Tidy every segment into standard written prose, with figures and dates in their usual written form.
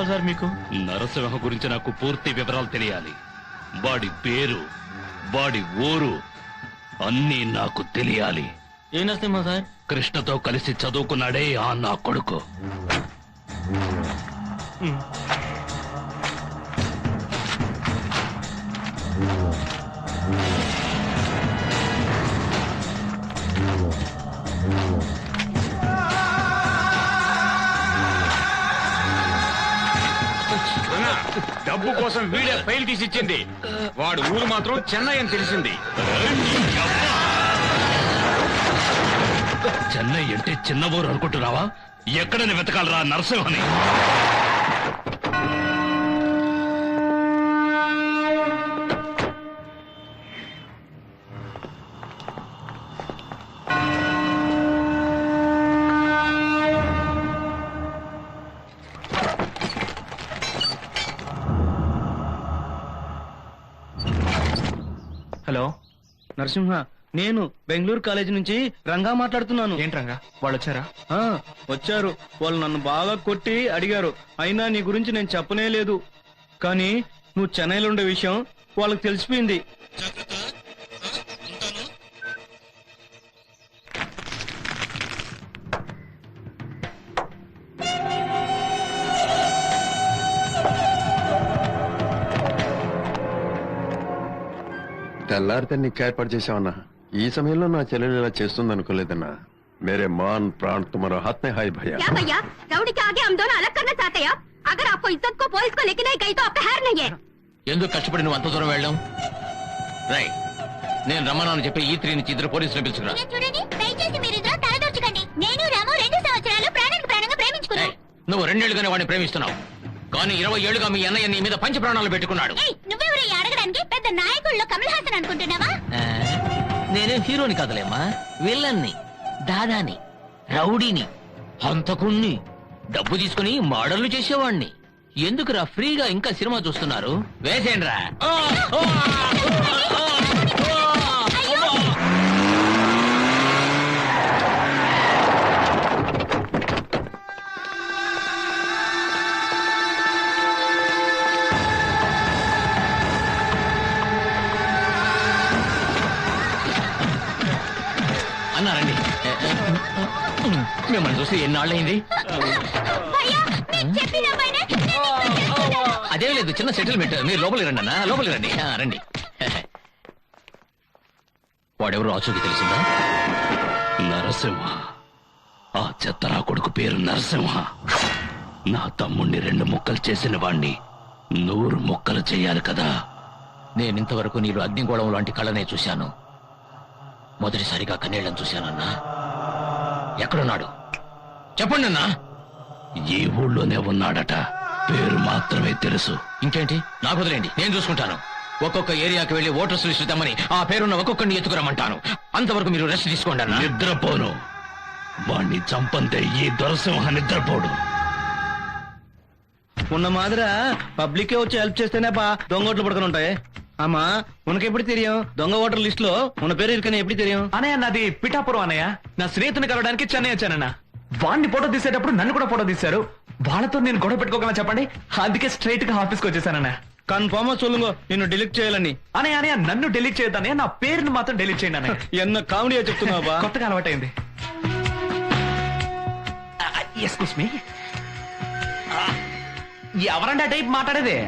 Sir మీకు? నరసింహ గురించి నాకు పూర్తి వివరాలు తెలియాలి. వాడి పేరు, వాడి ఊరు అన్నీ నాకు తెలియాలి. ఏ నరసింహ సార్? కృష్ణతో కలిసి చదువుకున్నాడే ఆ నా కొడుకు. డబ్బు కోసం వీడియో ఫైల్ తీసి ఇచ్చింది. వాడు ఊరు మాత్రం చెన్నై అని తెలిసింది. చెన్నై అంటే చిన్న ఊరు అనుకుంటున్నావా? ఎక్కడని వెతకాలరా నరసింహని? హలో నరసింహ, నేను బెంగళూరు కాలేజీ నుంచి రంగా మాట్లాడుతున్నాను. ఏంటి రంగా, వాళ్ళు వచ్చారా? వచ్చారు. వాళ్ళు నన్ను బాగా కొట్టి అడిగారు. అయినా నీ గురించి నేను చెప్పనే లేదు. కానీ నువ్వు చెన్నైలో ఉండే విషయం వాళ్ళకి తెలిసిపోయింది. తెల్లారితే నీకు ఏర్పాటు చేసావన్నా. ఈ సమయంలో నా చెల్లెలు ఇలా చేస్తుంది అనుకోలేదన్నా. मेरे मान प्राण तुम्हारा हाथ में है भैया। क्या भैया, राउडी के आगे हम दोनों अलग करना चाहते हैं? अगर आपको इज्जत को पुलिस को लेके नहीं गई तो आपका हार नहीं है। ఎందుకు కష్టపడి నువ్వు అంత దూరం వెళ్ళాం? రై, నేను రమ్మని చెప్పి ఈ 3 నుంచి 2 పోలీసులు పిలుచుకురా. చూడండి, దయచేసి మీరు ఇద్దరు తలదొచ్చకండి. నేను రాము 2 సంవత్సరాలు ప్రాణానికి ప్రాణంగా ప్రేమించుకున్నాం. నువ్వు 2 ఏళ్లుగానే వాడిని ప్రేమిస్తున్నావు. కానీ 20 ఏళ్లుగా మీ అన్నయ్య నీ మీద పంచ ప్రాణాలు పెట్టుకున్నాడు. నువ్వెవరయ్యా అడగడానికి? పెద్ద నాయకుల్లో కమల్ హాసన్ అనుకుంటున్నావా? నేనేం హీరోని కాదులేమ్మా, విల్లన్ని, దాదాని, రౌడీని, హంతకుణ్ణి. డబ్బు తీసుకుని మోడళ్లు చేసేవాణ్ణి. ఎందుకురా ఫ్రీగా ఇంకా సినిమా చూస్తున్నారు? వేసేయండిరా. అన్నారండి. మిమ్మల్ని చూసి ఎన్నాళ్ళయింది? అదేం లేదు, చిన్న సెటిల్మెంట్. మీరు లోపలికి రండి అన్న, లోపలికి రండి. రండి. వాడెవరు ఆచూకి తెలిసిందా? నరసింహ. ఆ చెత్తరా కొడుకు పేరు నరసింహ. నా తమ్ముణ్ణి 2 ముక్కలు చేసిన వాణ్ణి 100 ముక్కలు చెయ్యాలి కదా. నేనింతవరకు నీరు అగ్నిగోళం లాంటి కళ్ళనే చూశాను. మొదటిసారిగా కన్నీళ్లను చూశానన్నా. ఎక్కడున్నాడు చెప్పండి అన్నా. ఈ ఊళ్ళోనే ఉన్నాడట. పేరు మాత్రమే తెలుసు. ఇంకేంటి, నాకు వదిలేండి, నేను చూసుకుంటాను. ఒక్కొక్క ఏరియాకి వెళ్లి ఓటర్స్ లిస్టు తెమ్మని ఆ పేరున్న ఒక్కొక్కడిని ఎత్తుకురమ్మంటాను. అంతవరకు మీరు రెస్ట్ తీసుకోండి అన్న. నిద్రపోను. వాణ్ణి చంపంతే ఈ దొరసింహ నిద్రపోడు. ఉన్న మాదిర పబ్లికే వచ్చి హెల్ప్ చేస్తేనే బా దొంగ ఓట్లు పడుకుని ఉంటాయి. ఆమా ఉనకు ఎప్పుడు తెలియం? దొంగ ఓటర్ లిస్ట్ లో ఉన్న పేరు ఇరుకని ఎప్పుడు తెలియం? అనయ్య, నాది పిఠాపురం అన్నయ్య. నా స్నేహితుని కలవడానికి చెన్నై వచ్చానన్న. వాడిని ఫోటో తీసేటప్పుడు నన్ను కూడా ఫోటో తీశారు. వాళ్ళతో నేను గొడవ పెట్టుకోగలను చెప్పండి? అందుకే స్ట్రైట్ గా ఆఫీస్కి వచ్చేసానన్న. కన్ఫర్మ్ సొల్లుంగో నిన్ను డిలీట్ చేయాలని. అనయ్య నన్ను డిలీట్ చేయొద్దనే, నా పేరుని మాత్రం డిలీట్ చేయండి అన్నయ్య. ఎన్న కామెడీ చెప్తున్నావా? కొత్తగా అలవాటైంది. ఎక్స్క్యూజ్ మీ, ఎవరండి ఆ టైప్ మాట్లాడేది?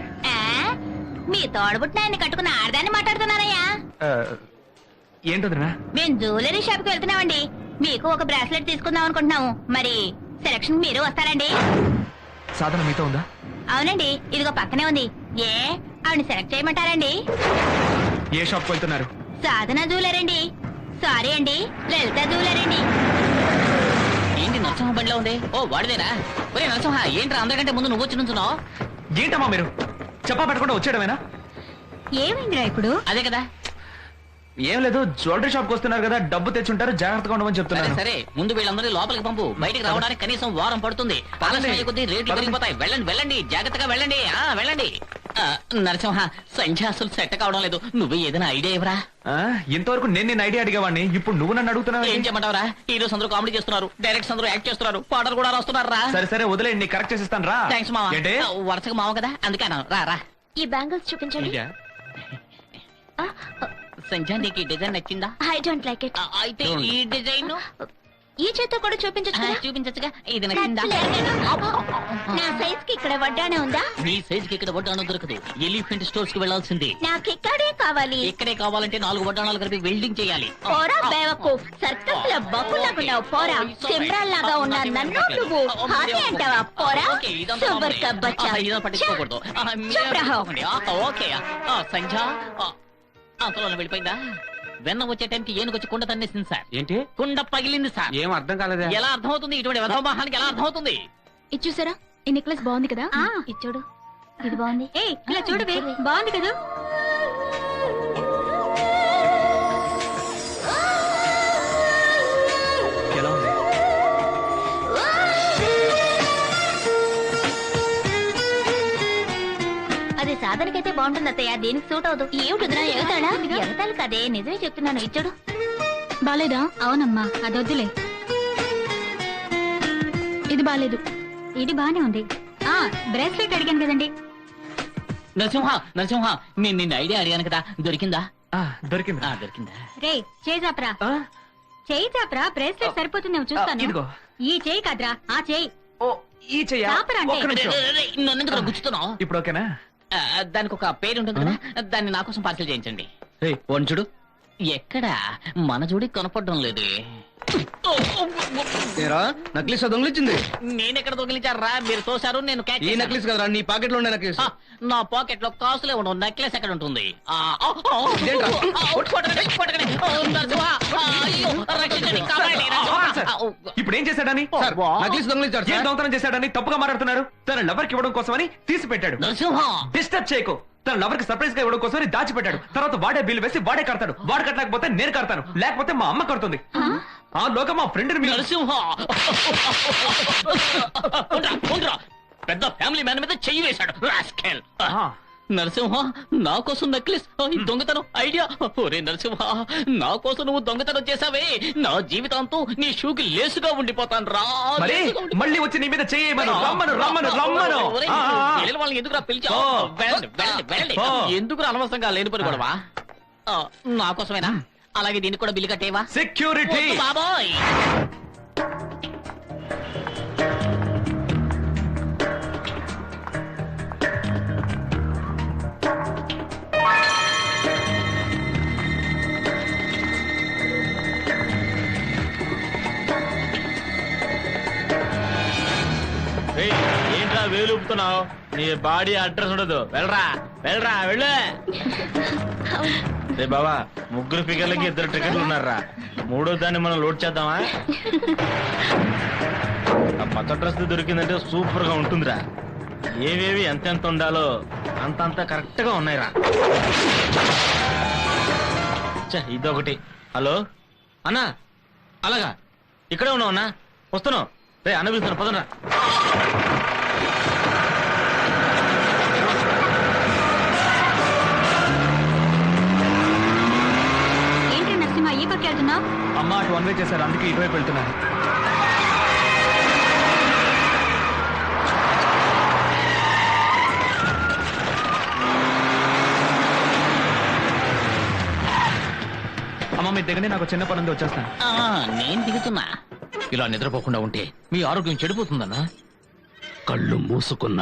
మీ తోడబుట్టిన ఆయన్ని కట్టుకున్న ఆడదాన్ని మాట్లాడుతున్నారయ్యా. ఏంటదిరా? మేము జ్యువెలరీ షాప్ కి వెళ్తున్నామండి. మీకు ఒక బ్రాస్లెట్ తీసుకుందాం అనుకుంటున్నాము. మరి సెలక్షన్ మీరు వస్తారండి? సాధన మీతో ఉందా? అవునండి, ఇదిగో పక్కనే ఉంది. ఏ ఆవిడని సెలెక్ట్ చేయమంటారండి? ఏ షాప్ కి వెళ్తున్నారు? సాధన జ్యువెలరీ అండి. సారీ అండి, లలిత జ్యువెలరీ అండి. ఏంటి నరసింహ బండిలో ఉంది? ఓ వాడిదేనా? ఒరే నరసింహ, ఏంట్రా అందరికంటే ముందు నువ్వు వచ్చి నుంచున్నావు? ఏంటమ్మా మీరు చెప్పా పెట్టకుండా వచ్చేయడమేనా? ఏమైందిరా ఇప్పుడు? అదే కదా. ఏం లేదు, జ్యువెలరీ షాప్ కి వస్తున్నారు కదా, డబ్బు తెచ్చుంటారు, జాగ్రత్తగా ఉండమని చెప్తున్నారు. సరే, ముందు వీళ్ళందరినీ లోపలికి పంపు. బయటికి రావడానికి కనీసం వారం పడుతుంది. ఆలస్యం అయ్యే కొద్దీ రేట్లు పెరిగిపోతాయి. వెళ్ళండి వెళ్ళండి, జాగ్రత్తగా వెళ్ళండి. వెళ్ళండి. నరసింహ సంధ్య అసలు సెట్ కావడం లేదు నువ్వు ఏదైనా ఐడియా ఇవ్వరా ఇంతవరకు నేను నిన్న ఐడియా అడిగేవాడిని, ఇప్పుడు నువ్వు నన్ను అడుగుతున్నావు. ఏం చేయమంటావరా హీరోస్ అందరూ కామెడీ చేస్తున్నారు, డైరెక్టర్స్ అందరూ యాక్ట్ చేస్తున్నారు, పాటలు కూడా రాస్తున్నారు రా. సరే సరే వదిలేండి, కరెక్ట్ చేసిస్తాను రా. థ్యాంక్స్ మావా. ఏంటి? వరుసగా మావ కదా అందుకే అన్నాను. రా రా. ఈ బ్యాంగిల్స్ చూపించండి. సంధ్య నీకు ఈ డిజైన్ నచ్చిందా? I don't like it. అయితే ఈ డిజైన్ ఈ చేత కూడా చూపించచ్చు. చూపించచ్చుగా. ఇది నచ్చిందా? నా సైజ్ కి ఇక్కడ వడ్డానే ఉందా? నీ సైజ్ కి ఇక్కడ వడ్డాణం దొరకదు, ఎలిఫెంట్ స్టోర్స్ కి వెళ్లాల్సింది. నాకు ఇక్కడే కావాలి. ఇక్కడే కావాలంటే 4 వడ్డాణాలు కలిపి వెల్డింగ్ చేయాలి. పోరా బేవకూఫ్, సర్కస్ లో బప్పులాగున్నావు. పోరా సిమ్రాన్ లాగా ఉన్న నన్ను నువ్వు హాని అంటావా? పోరా సూపర్ కబ్బచ్చా. పట్టించుకోకూడదు. చూప్ రహో. ఓకే సంధ్య అంతలో వెళ్ళిపోయిందా? వెన్న వచ్చే టైంకి ఏనుకొచ్చి కుండ తన్నేసింది సార్. ఏంటి? కుండ పగిలింది సార్. ఏం అర్థం కాలేదా? ఎలా అర్థమవుతుంది? ఇటువంటి వధోమహానికి ఎలా అర్థమవుతుంది? ఇది చూసారా? ఈ నెక్లెస్ బాగుంది కదా? ఇది చూడు, ఇది బాగుంది. ఏ ఇలా చూడవే, బాగుంది కదా? ఎలా ఉంది? అది సాధనకైతే బాగుంటుంది అత్తయ్య, దీనికి సూట్ అవదు. ఏమిటిదిరా ఎగతాడా? ఎగతాలు కదే, నిజమే చెప్తున్నాను. ఇచ్చాడు బాలేదా? అవునమ్మా, అది వద్దులే. ఇది బాలేదు. ఇది బానే ఉంది. బ్రేస్లెట్ అడిగాను కదండి. నరసింహ నరసింహ నేను నిన్న ఐడియా అడిగాను కదా, దొరికిందా? దొరికింది. దొరికిందా? రే చేయి చాపరా, చేయి చాపరా. బ్రేస్లెట్ సరిపోతుందేమో చూస్తాను. ఇదిగో. ఈ చేయి కదరా, ఆ చేయి. ఓ ఈ చెయ్య. చాపరా అంటే? ఒక్క నిమిషం. నన్ను ఎందుకు గుచ్చుతున్నావు? ఇప్పుడు ఓకేనా? దానికి ఒక పేరు ఉంటుంది కదా, దాన్ని నా కోసం పార్సల్ చేయించండి. వంచుడు ఎక్కడా మన జోడి కనపడడం లేదు. నక్లీస్ దొంగిలించింది. నేనెక్కడ దొంగిలించారా? మీరు తోశారు, నేను క్యాచ్ ఈ చేశాను. నక్లీస్ కదరా, నీ పాకెట్ లో ఉండే నక్లీస్. నా పాకెట్ లో కాసులే ఉండవు, నెక్లెస్ ఎక్కడ ఉంటుంది? ఇదేంట్రా? కొట్టకండి, కొట్టకండి. నరసింహ, అయ్యో, రక్షించండి, కాపాడండి, నరసింహ. ఇప్పుడు ఏం చేశాడని? సార్, నక్లీస్ దొంగిలించాడు ఏం సార్. దొంగతనం చేశాడని తప్పుగా మాట్లాడుతున్నారు. తన లవర్ కి ఇవ్వడం కోసమని తీసి పెట్టాడు. నరసింహ డిస్టర్బ్ చేయకు. తన లవర్ కి సర్ప్రైజ్ గా ఇవ్వడం కోసమని దాచిపెట్టాడు. తర్వాత వాడే బిల్లు వేసి వాడే కడతాడు. వాడు కట్టలేకపోతే నేను కడతాను, లేకపోతే మా అమ్మ కడుతుంది. ఆ లోక మా ఫ్రెండ్ నరసింహ ఉండ్రా, ఉండ్రా. పెద్ద ఫ్యామిలీ మ్యాన్ మీద చెయ్యి వేశాడు రాస్కెల్. నరసింహ నా కోసం నెక్లెస్, దొంగతనం ఐడియా. ఒరే నరసింహ, నా కోసం నువ్వు దొంగతనం చేసావే, నా జీవితాంతో నీ షూకి లేసుగా ఉండిపోతాను రా. మరి మళ్ళీ వచ్చి నీ మీద చేయమను. రమ్మను రమ్మను రమ్మను. వాళ్ళని ఎందుకురా పిలిచావు? వెళ్ళండి, వెళ్ళండి, వెళ్ళండి. ఎందుకురా అనవసరంగా లేని పని గొడవ? నా కోసమేనా? అలాగే దీనికి కూడా బిల్లు కట్టేవా? సెక్యూరిటీ. బాబోయ్, ఏంట్రా వేలుపుతున్నావు? నీ బాడీ అడ్రస్ ఉండదు. వెళ్ళరా, వెళ్ళరా, వెళ్ళు. రే బాబా, 3 ఫిగర్లకి 2 టికెట్లు ఉన్నారా? 3వ దాన్ని మనం లోడ్ చేద్దామా? ఆ పక్క డ్రెస్ దొరికిందంటే సూపర్ గా ఉంటుందిరా. ఏవేవి ఎంతెంత ఉండాలో అంతంత కరెక్ట్ గా ఉన్నాయిరా. ఇదొకటి. హలో అన్నా, అలాగా ఇక్కడే ఉన్నావు అన్నా, వస్తున్నావు. రే అన్న పిలుస్తాను, పదరా. ఏంటి నరసింహ ఈ పక్క వెళ్తున్నావు? అమ్మ అటు వన్ వే చేశారు, అందుకే ఇటువైపు వెళ్తున్నాను. అమ్మ మీ దగ్గర నాకు చిన్న పని ఉంది, వచ్చేస్తాను. నేను దిగుతున్నా. ఇలా నిద్రపోకుండా ఉంటే మీ ఆరోగ్యం చెడిపోతుందన్నా. కళ్ళు మూసుకున్న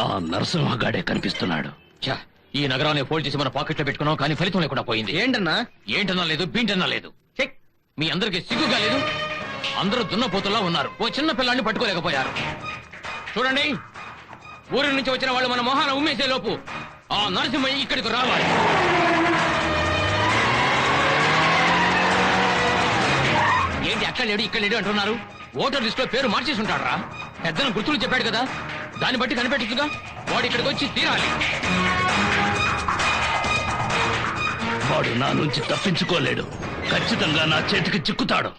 ఆ నరసింహగాడే కనిపిస్తున్నాడు. ఛ, ఈ నగరాన్ని ఫోల్డ్ చేసి మన పాకెట్ లో పెట్టుకున్నాం, కానీ ఫలితం లేకుండా పోయింది. ఏంటన్నా? ఏంటన్నా లేదు, బీంటన్నా లేదు. ఛే, మీ అందరికి సిగ్గుగా లేదు? అందరూ దున్నపోతుల్లా ఉన్నారు, ఓ చిన్న పిల్లాన్ని పట్టుకోలేకపోయారు. చూడండి, ఊరి నుంచి వచ్చిన వాళ్ళు మన మొహాన ఉమ్మేసే లోపు ఆ నరసింహ ఇక్కడికి రావాలి. ఏంటి అక్కడ లేడు ఇక్కడ లేడు అంటున్నారు? ఓటర్ లిస్ట్ లో పేరు మార్చేసి ఉంటాడు రా. పెద్దను గుర్తులు చెప్పాడు కదా, దాన్ని బట్టి కనిపెట్టుగా వాడు ఇక్కడికి వచ్చి తీరాలి. వాడు నా నుంచి తప్పించుకోలేడు, ఖచ్చితంగా నా చేతికి చిక్కుతాడు.